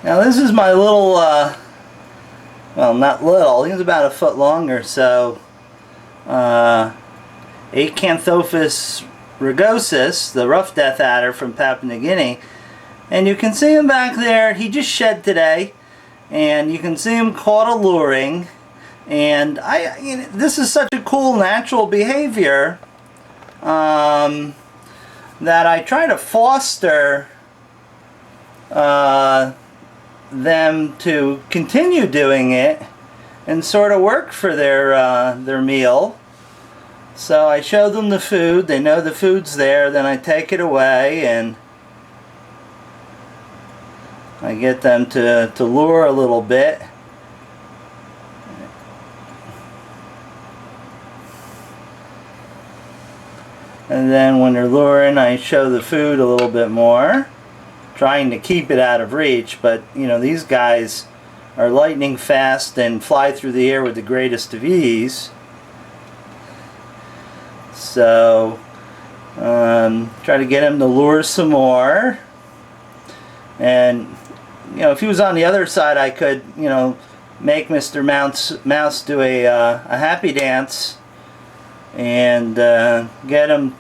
Now this is my little, well, not little, he's about a foot long or so, Acanthopus rugosus, the rough death adder from Papua New Guinea. And you can see him back there. He just shed today, and you can see him caught alluring. And this is such a cool natural behavior that I try to foster them to continue doing it and sort of work for their meal. So I show them the food, they know the food's there, then I take it away and I get them to lure a little bit. And then when they're luring, I show the food a little bit more, trying to keep it out of reach. But you know, these guys are lightning fast and fly through the air with the greatest of ease. So try to get him to lure some more. And you know, if he was on the other side, I could, you know, make Mr. Mouse do a happy dance and get him,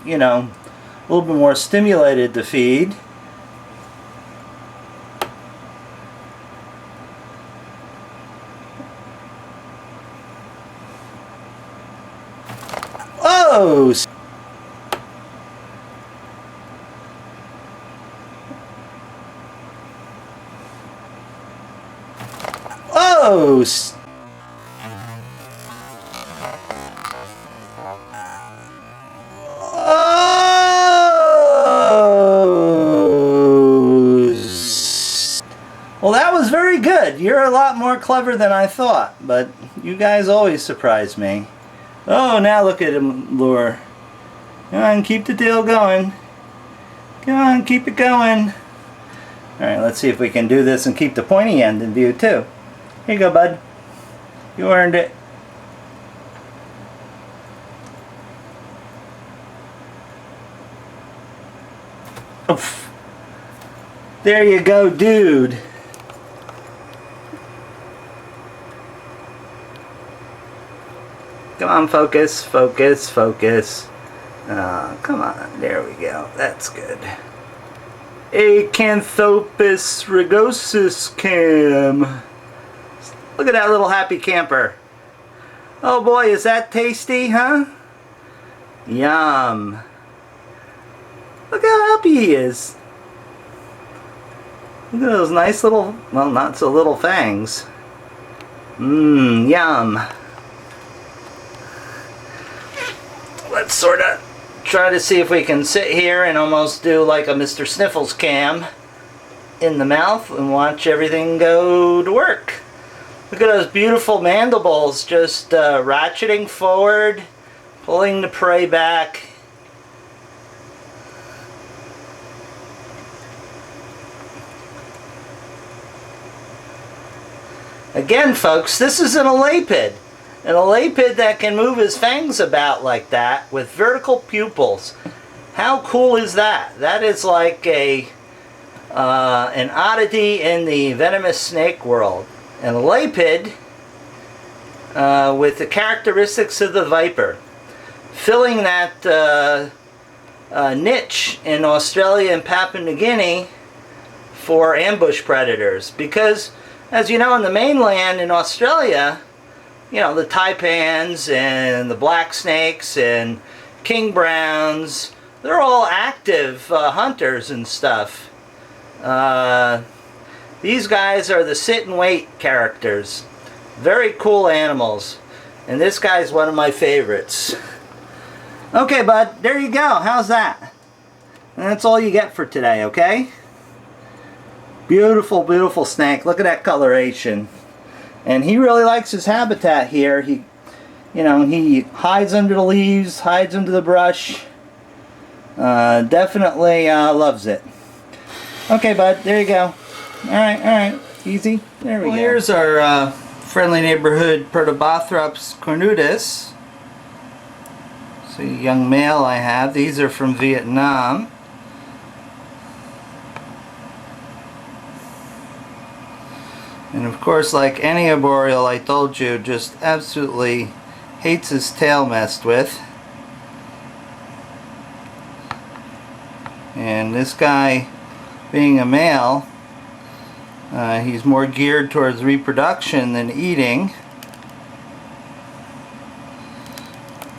you know, a little bit more stimulated to feed. Oh! Oh! Well, that was very good. You're a lot more clever than I thought, but you guys always surprise me. Oh, now look at him lure. Come on, keep the deal going. Come on, keep it going. Alright, let's see if we can do this and keep the pointy end in view too. Here you go, bud. You earned it. Oof. There you go, dude. Come on, focus, focus, focus. Come on, there we go. That's good. Acanthopus rugosus cam. Look at that little happy camper. Oh boy, is that tasty, huh? Yum. Look how happy he is. Look at those nice little, well, not so little fangs. Mmm, yum. Let's sort of try to see if we can sit here and almost do like a Mr. Sniffles cam in the mouth and watch everything go to work. Look at those beautiful mandibles just ratcheting forward, pulling the prey back. Again, folks, this is an elapid. An elapid that can move his fangs about like that with vertical pupils. How cool is that? That is like an oddity in the venomous snake world. An elapid with the characteristics of the viper, filling that niche in Australia and Papua New Guinea for ambush predators. Because, as you know, in the mainland in Australia, you know, the taipans and the black snakes and king browns, they're all active hunters and stuff. These guys are the sit and wait characters. Very cool animals. And this guy's one of my favorites. Okay, bud, there you go. How's that? And that's all you get for today, okay? Beautiful, beautiful snake. Look at that coloration. And he really likes his habitat here. He, you know, he hides under the leaves, hides under the brush. Definitely loves it. Okay, bud, there you go. Alright, easy. There we go. Here's our friendly neighborhood Protobothrops cornutus. So, young male I have. These are from Vietnam. And of course, like any arboreal, I told you, just absolutely hates his tail messed with. And this guy, being a male, he's more geared towards reproduction than eating.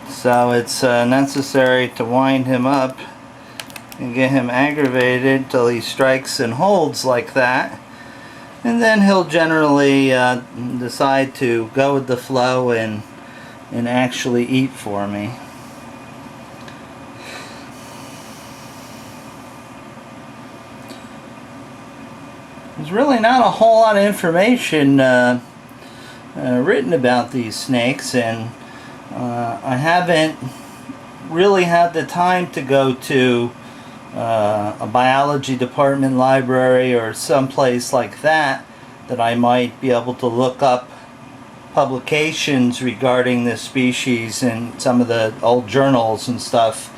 So it's necessary to wind him up and get him aggravated till he strikes and holds like that. And then he'll generally decide to go with the flow and actually eat for me. There's really not a whole lot of information written about these snakes, and I haven't really had the time to go to a biology department library or someplace like that I might be able to look up publications regarding this species in some of the old journals and stuff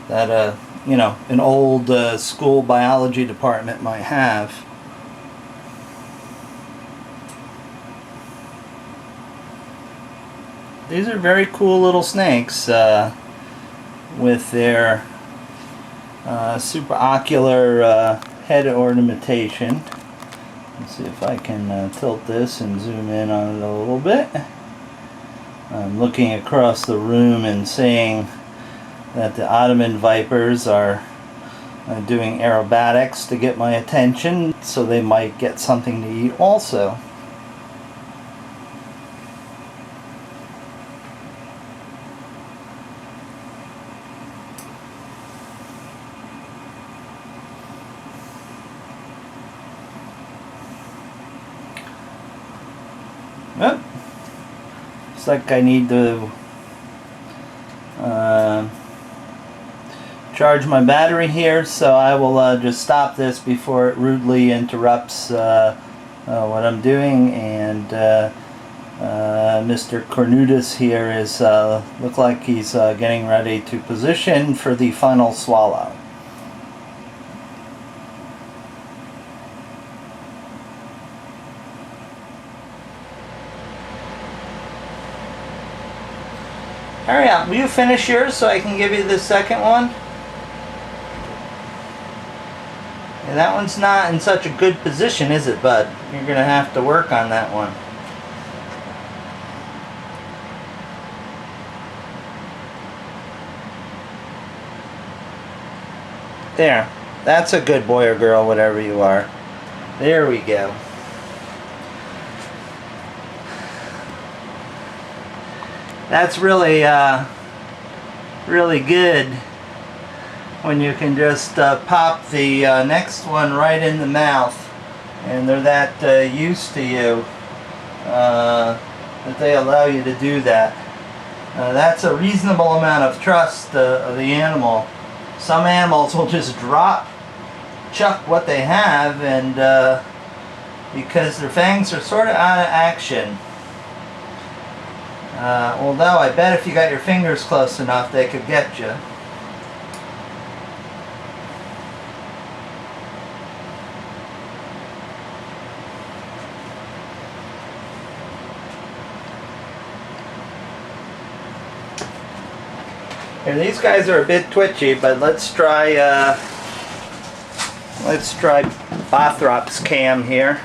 that you know, an old school biology department might have. These are very cool little snakes with their supraocular head ornamentation. Let's see if I can tilt this and zoom in on it a little bit. I'm looking across the room and seeing that the Ottoman vipers are doing aerobatics to get my attention, so they might get something to eat also. Oh, looks like I need to charge my battery here, so I will just stop this before it rudely interrupts what I'm doing. And Mr. Cornutus here is look like he's getting ready to position for the final swallow. Hurry up, will you finish yours so I can give you the second one? Yeah, that one's not in such a good position, is it, bud? You're going to have to work on that one. There. That's a good boy or girl, whatever you are. There we go. That's really, really good when you can just pop the next one right in the mouth, and they're that used to you that they allow you to do that. That's a reasonable amount of trust of the animal. Some animals will just chuck what they have, and because their fangs are sort of out of action. Although I bet if you got your fingers close enough, they could get you. Here, these guys are a bit twitchy, but let's try Bothrop's cam here.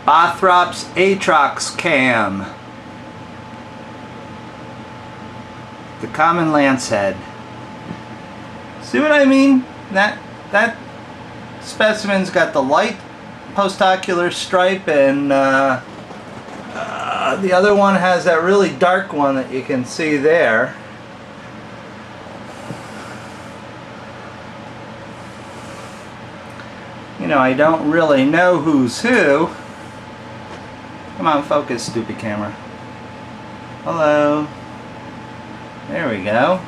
Bothrop's Atrox cam. The common lancehead. See what I mean? That specimen's got the light postocular stripe, and the other one has that really dark one that you can see there. You know, I don't really know who's who. Come on, focus, stupid camera. Hello. There we go.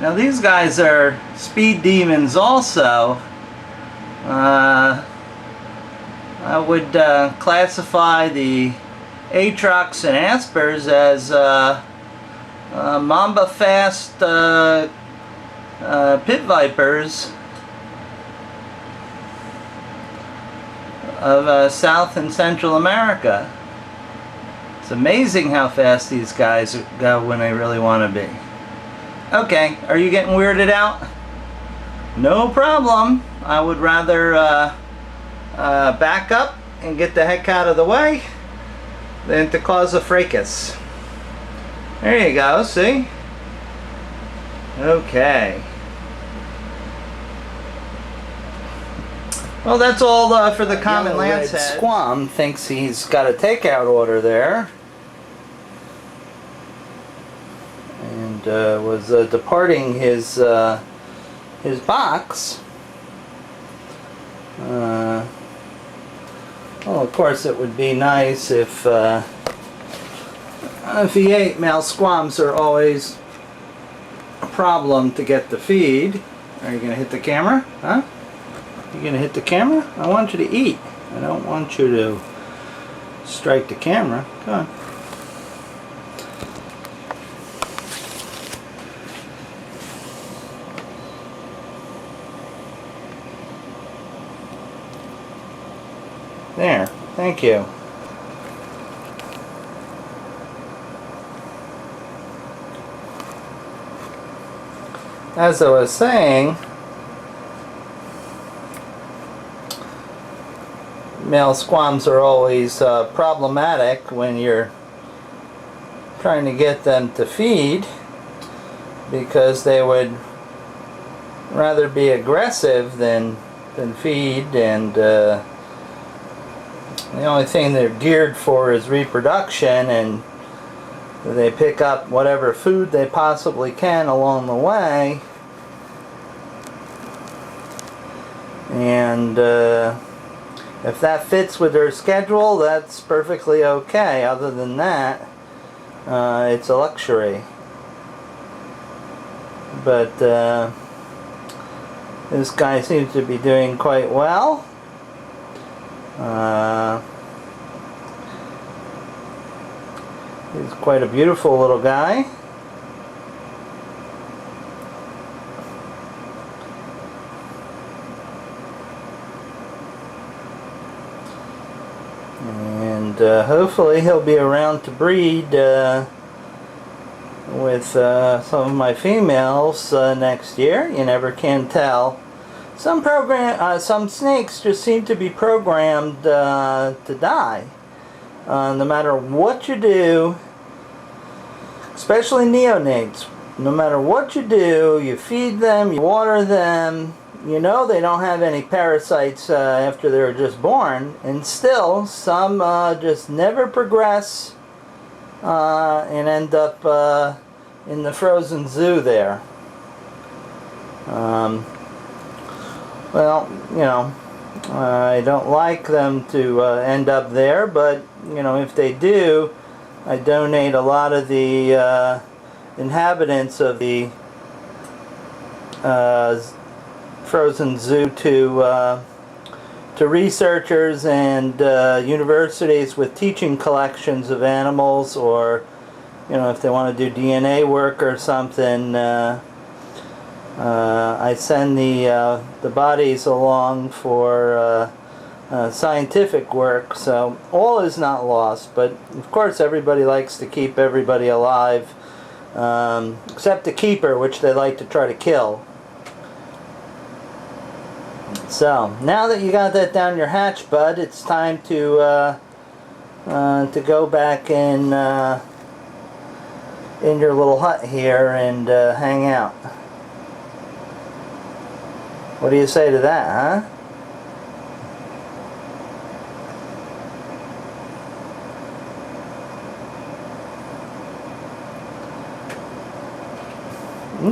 Now these guys are speed demons also. I would classify the Aatrox and Aspers as Mamba fast pit vipers of South and Central America. It's amazing how fast these guys go when they really want to be. Okay, are you getting weirded out? No problem. I would rather back up and get the heck out of the way than to cause a fracas. There you go, see? Okay. Well, that's all for the common Lancehead. Squam thinks he's got a takeout order there. And was departing his box. Well, of course it would be nice if he ate. Male squams are always a problem to get the feed. Are you going to hit the camera? Huh? You going to hit the camera? I want you to eat. I don't want you to strike the camera. Come on. There. Thank you. As I was saying, male squams are always problematic when you're trying to get them to feed, because they would rather be aggressive than feed, and the only thing they're geared for is reproduction, and they pick up whatever food they possibly can along the way. And if that fits with their schedule, that's perfectly okay. Other than that, it's a luxury. But this guy seems to be doing quite well. He's quite a beautiful little guy. And hopefully he'll be around to breed with some of my females next year. You never can tell. Some snakes just seem to be programmed to die. No matter what you do, especially neonates, no matter what you do, you feed them, you water them, you know they don't have any parasites after they're just born, and still some just never progress and end up in the frozen zoo there. Well, you know, I don't like them to end up there, but you know, if they do, I donate a lot of the inhabitants of the frozen zoo to researchers and universities with teaching collections of animals, or you know, if they want to do DNA work or something. I send the bodies along for scientific work, so all is not lost. But of course everybody likes to keep everybody alive, except the keeper, which they like to try to kill. So now that you got that down your hatch, bud, it's time to go back in your little hut here and hang out. What do you say to that, huh?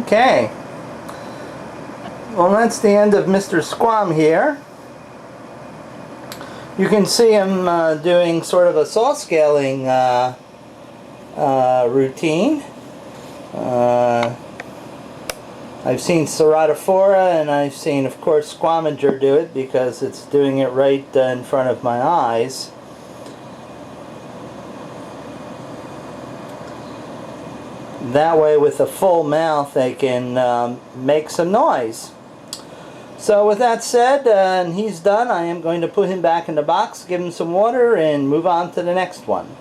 Okay. Well, that's the end of Mr. Squam here. You can see him doing sort of a saw scaling routine. I've seen Ceratophora, and I've seen, of course, Squaminger do it because it's doing it right in front of my eyes. That way, with a full mouth, they can make some noise. So with that said, and he's done, I am going to put him back in the box, give him some water, and move on to the next one.